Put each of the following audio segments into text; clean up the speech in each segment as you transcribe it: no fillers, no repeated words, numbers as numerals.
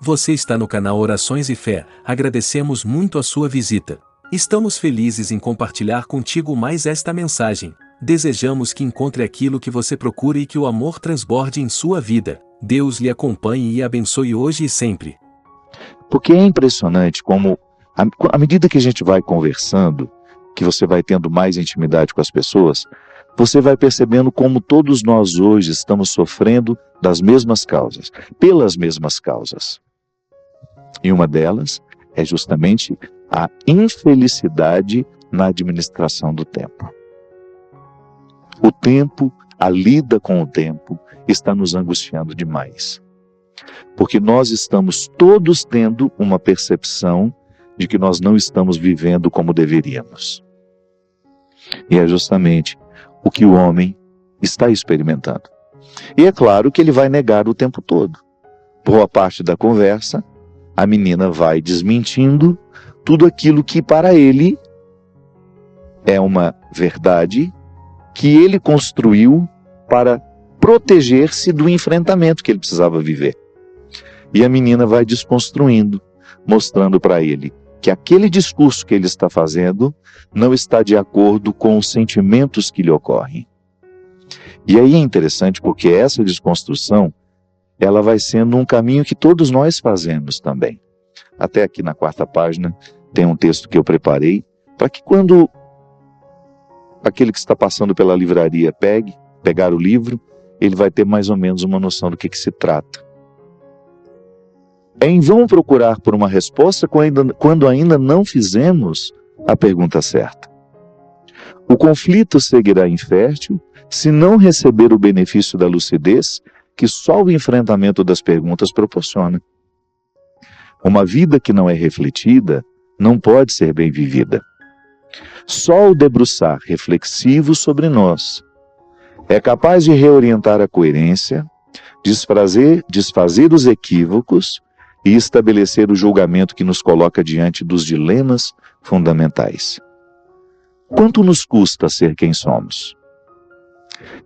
Você está no canal Orações e Fé, agradecemos muito a sua visita. Estamos felizes em compartilhar contigo mais esta mensagem. Desejamos que encontre aquilo que você procura e que o amor transborde em sua vida. Deus lhe acompanhe e abençoe hoje e sempre. Porque é impressionante como, à medida que a gente vai conversando, que você vai tendo mais intimidade com as pessoas, você vai percebendo como todos nós hoje estamos sofrendo das mesmas causas, pelas mesmas causas. E uma delas é justamente a infelicidade na administração do tempo. O tempo, a lida com o tempo, está nos angustiando demais. Porque nós estamos todos tendo uma percepção de que nós não estamos vivendo como deveríamos. E é justamente o que o homem está experimentando. E é claro que ele vai negar o tempo todo. Boa parte da conversa, a menina vai desmentindo tudo aquilo que para ele é uma verdade que ele construiu para proteger-se do enfrentamento que ele precisava viver. E a menina vai desconstruindo, mostrando para ele que aquele discurso que ele está fazendo não está de acordo com os sentimentos que lhe ocorrem. E aí é interessante porque essa desconstrução, ela vai sendo um caminho que todos nós fazemos também. Até aqui na 4ª página tem um texto que eu preparei para que quando aquele que está passando pela livraria pegar o livro, ele vai ter mais ou menos uma noção do que se trata. É em vão procurar por uma resposta quando ainda não fizemos a pergunta certa. O conflito seguirá infértil se não receber o benefício da lucidez que só o enfrentamento das perguntas proporciona. Uma vida que não é refletida não pode ser bem vivida. Só o debruçar reflexivo sobre nós é capaz de reorientar a coerência, desfazer os equívocos e estabelecer o julgamento que nos coloca diante dos dilemas fundamentais. Quanto nos custa ser quem somos?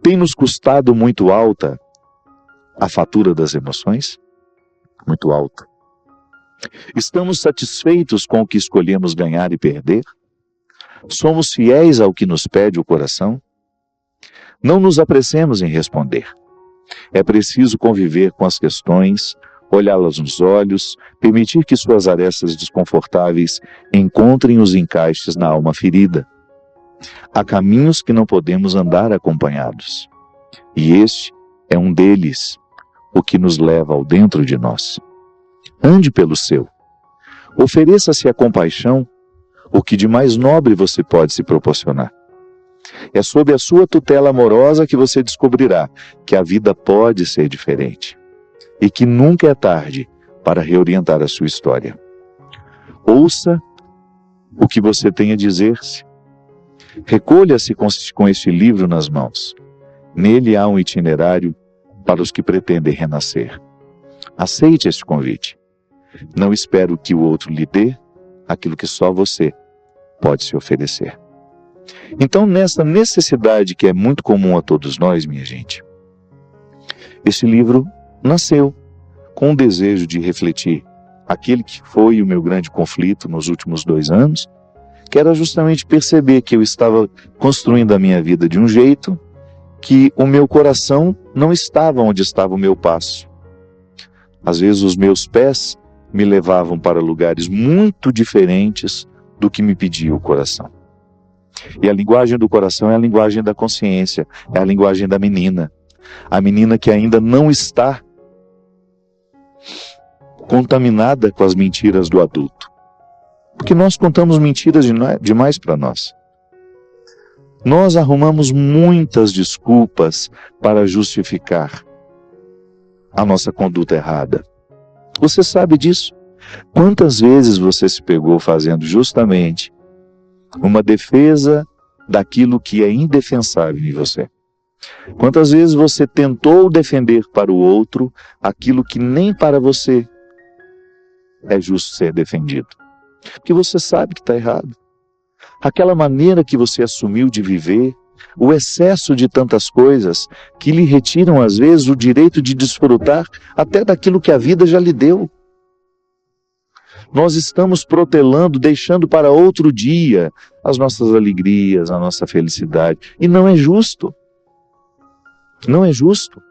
Tem nos custado muito alta a fatura das emoções? Muito alta. Estamos satisfeitos com o que escolhemos ganhar e perder? Somos fiéis ao que nos pede o coração? Não nos apressemos em responder. É preciso conviver com as questões, olhá-las nos olhos, permitir que suas arestas desconfortáveis encontrem os encaixes na alma ferida. Há caminhos que não podemos andar acompanhados. E este é um deles, o que nos leva ao dentro de nós. Ande pelo seu. Ofereça-se a compaixão, o que de mais nobre você pode se proporcionar. É sob a sua tutela amorosa que você descobrirá que a vida pode ser diferente e que nunca é tarde para reorientar a sua história. Ouça o que você tem a dizer-se. Recolha-se com este livro nas mãos. Nele há um itinerário para os que pretendem renascer. Aceite este convite. Não espero que o outro lhe dê aquilo que só você pode se oferecer. Então, nessa necessidade que é muito comum a todos nós, minha gente, esse livro nasceu com o desejo de refletir aquele que foi o meu grande conflito nos últimos 2 anos, que era justamente perceber que eu estava construindo a minha vida de um jeito que o meu coração não estava onde estava o meu passo. Às vezes os meus pés me levavam para lugares muito diferentes do que me pedia o coração. E a linguagem do coração é a linguagem da consciência, é a linguagem da menina. A menina que ainda não está contaminada com as mentiras do adulto. Porque nós contamos mentiras demais para nós. Nós arrumamos muitas desculpas para justificar a nossa conduta errada. Você sabe disso? Quantas vezes você se pegou fazendo justamente uma defesa daquilo que é indefensável em você? Quantas vezes você tentou defender para o outro aquilo que nem para você é justo ser defendido? Porque você sabe que está errado. Aquela maneira que você assumiu de viver, o excesso de tantas coisas que lhe retiram às vezes o direito de desfrutar até daquilo que a vida já lhe deu. Nós estamos protelando, deixando para outro dia as nossas alegrias, a nossa felicidade. E não é justo. Não é justo.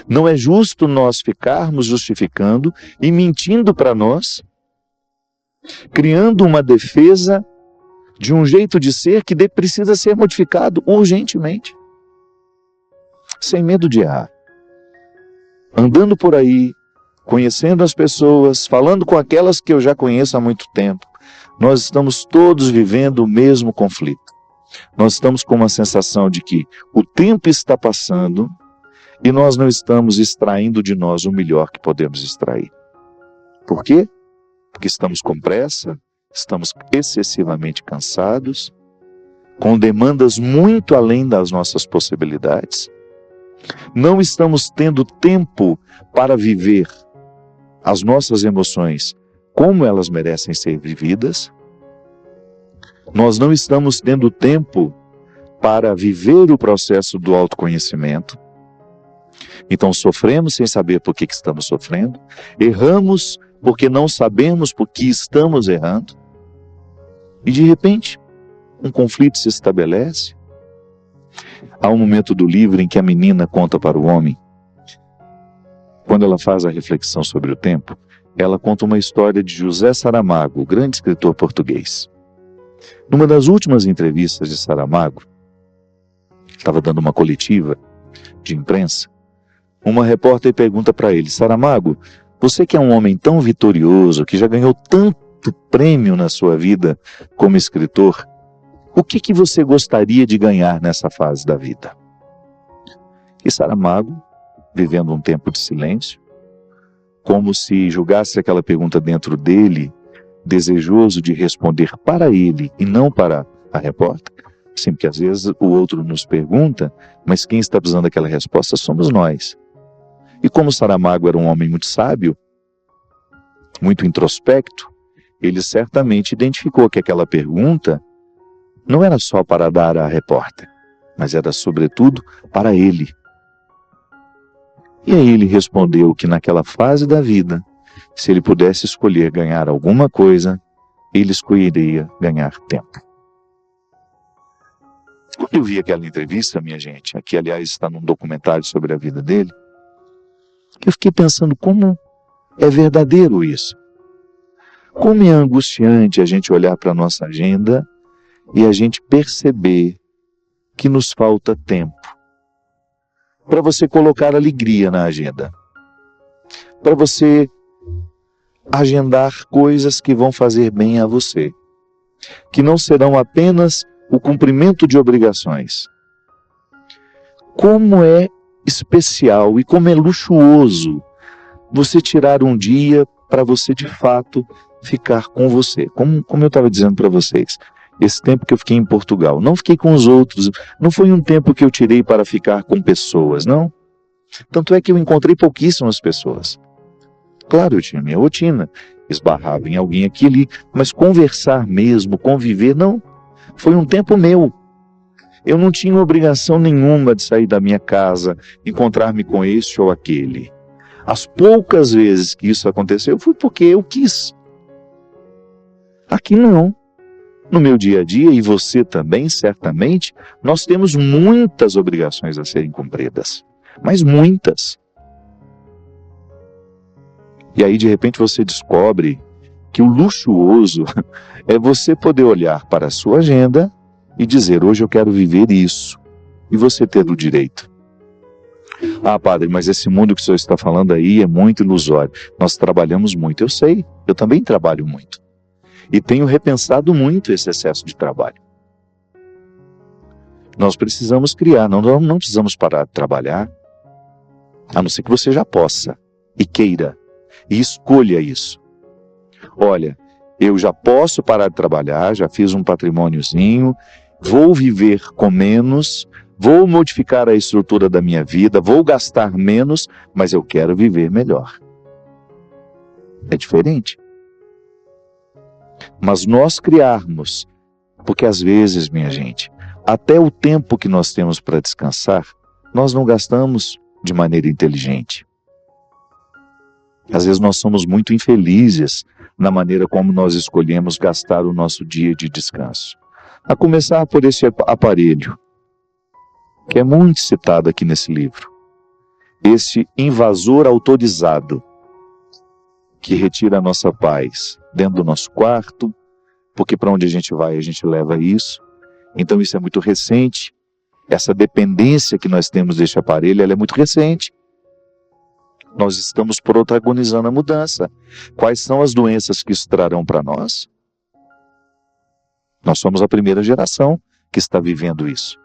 Não é justo nós ficarmos justificando e mentindo para nós, criando uma defesa de um jeito de ser que precisa ser modificado urgentemente. Sem medo de errar. Andando por aí, conhecendo as pessoas, falando com aquelas que eu já conheço há muito tempo, nós estamos todos vivendo o mesmo conflito. Nós estamos com uma sensação de que o tempo está passando e nós não estamos extraindo de nós o melhor que podemos extrair. Por quê? Porque estamos com pressa, estamos excessivamente cansados, com demandas muito além das nossas possibilidades. Não estamos tendo tempo para viver as nossas emoções como elas merecem ser vividas. Nós não estamos tendo tempo para viver o processo do autoconhecimento. Então sofremos sem saber por que estamos sofrendo. Erramos porque não sabemos por que estamos errando. E de repente, um conflito se estabelece. Há um momento do livro em que a menina conta para o homem, quando ela faz a reflexão sobre o tempo, ela conta uma história de José Saramago, o grande escritor português. Numa das últimas entrevistas de Saramago, estava dando uma coletiva de imprensa, uma repórter pergunta para ele: Saramago, você que é um homem tão vitorioso, que já ganhou tanto prêmio na sua vida como escritor, o que você gostaria de ganhar nessa fase da vida? E Saramago, vivendo um tempo de silêncio, como se julgasse aquela pergunta dentro dele, desejoso de responder para ele e não para a repórter. Sim, porque às vezes o outro nos pergunta, mas quem está precisando daquela resposta somos nós. E como Saramago era um homem muito sábio, muito introspecto, ele certamente identificou que aquela pergunta não era só para dar à repórter, mas era sobretudo para ele. E aí ele respondeu que naquela fase da vida, se ele pudesse escolher ganhar alguma coisa, ele escolheria ganhar tempo. Quando eu vi aquela entrevista, minha gente, aqui aliás está num documentário sobre a vida dele, eu fiquei pensando como é verdadeiro isso. Como é angustiante a gente olhar para a nossa agenda e a gente perceber que nos falta tempo para você colocar alegria na agenda, para você agendar coisas que vão fazer bem a você, que não serão apenas o cumprimento de obrigações. Como é especial e como é luxuoso você tirar um dia para você de fato ficar com você. Como eu estava dizendo para vocês, esse tempo que eu fiquei em Portugal, não fiquei com os outros, não foi um tempo que eu tirei para ficar com pessoas, não. Tanto é que eu encontrei pouquíssimas pessoas. Claro, eu tinha minha rotina, esbarrava em alguém aqui e ali, mas conversar mesmo, conviver, não. Foi um tempo meu. Eu não tinha obrigação nenhuma de sair da minha casa, encontrar-me com este ou aquele. As poucas vezes que isso aconteceu foi porque eu quis. Aqui não. No meu dia a dia, e você também, certamente, nós temos muitas obrigações a serem cumpridas. Mas muitas. E aí, de repente, você descobre que o luxuoso é você poder olhar para a sua agenda e dizer, hoje eu quero viver isso. E você ter o direito. Ah, padre, mas esse mundo que o senhor está falando aí é muito ilusório. Nós trabalhamos muito, eu sei. Eu também trabalho muito. E tenho repensado muito esse excesso de trabalho. Nós precisamos criar, não precisamos parar de trabalhar, a não ser que você já possa, e queira, e escolha isso. Olha, eu já posso parar de trabalhar, já fiz um patrimôniozinho, vou viver com menos, vou modificar a estrutura da minha vida, vou gastar menos, mas eu quero viver melhor. É diferente. Mas nós criarmos, porque às vezes, minha gente, até o tempo que nós temos para descansar, nós não gastamos de maneira inteligente. Às vezes nós somos muito infelizes na maneira como nós escolhemos gastar o nosso dia de descanso. A começar por esse aparelho, que é muito citado aqui nesse livro. Esse invasor autorizado, que retira a nossa paz dentro do nosso quarto, porque para onde a gente vai, a gente leva isso. Então isso é muito recente. Essa dependência que nós temos deste aparelho, ela é muito recente. Nós estamos protagonizando a mudança. Quais são as doenças que isso trarão para nós? Nós somos a primeira geração que está vivendo isso.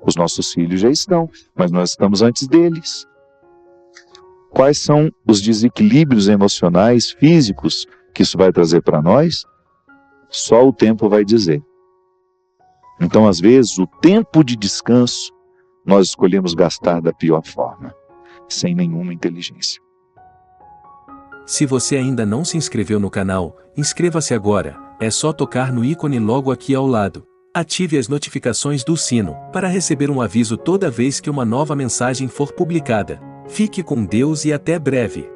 Os nossos filhos já estão, mas nós estamos antes deles. Quais são os desequilíbrios emocionais, físicos, que isso vai trazer para nós? Só o tempo vai dizer. Então, às vezes, o tempo de descanso, nós escolhemos gastar da pior forma, sem nenhuma inteligência. Se você ainda não se inscreveu no canal, inscreva-se agora, é só tocar no ícone logo aqui ao lado. Ative as notificações do sino, para receber um aviso toda vez que uma nova mensagem for publicada. Fique com Deus e até breve.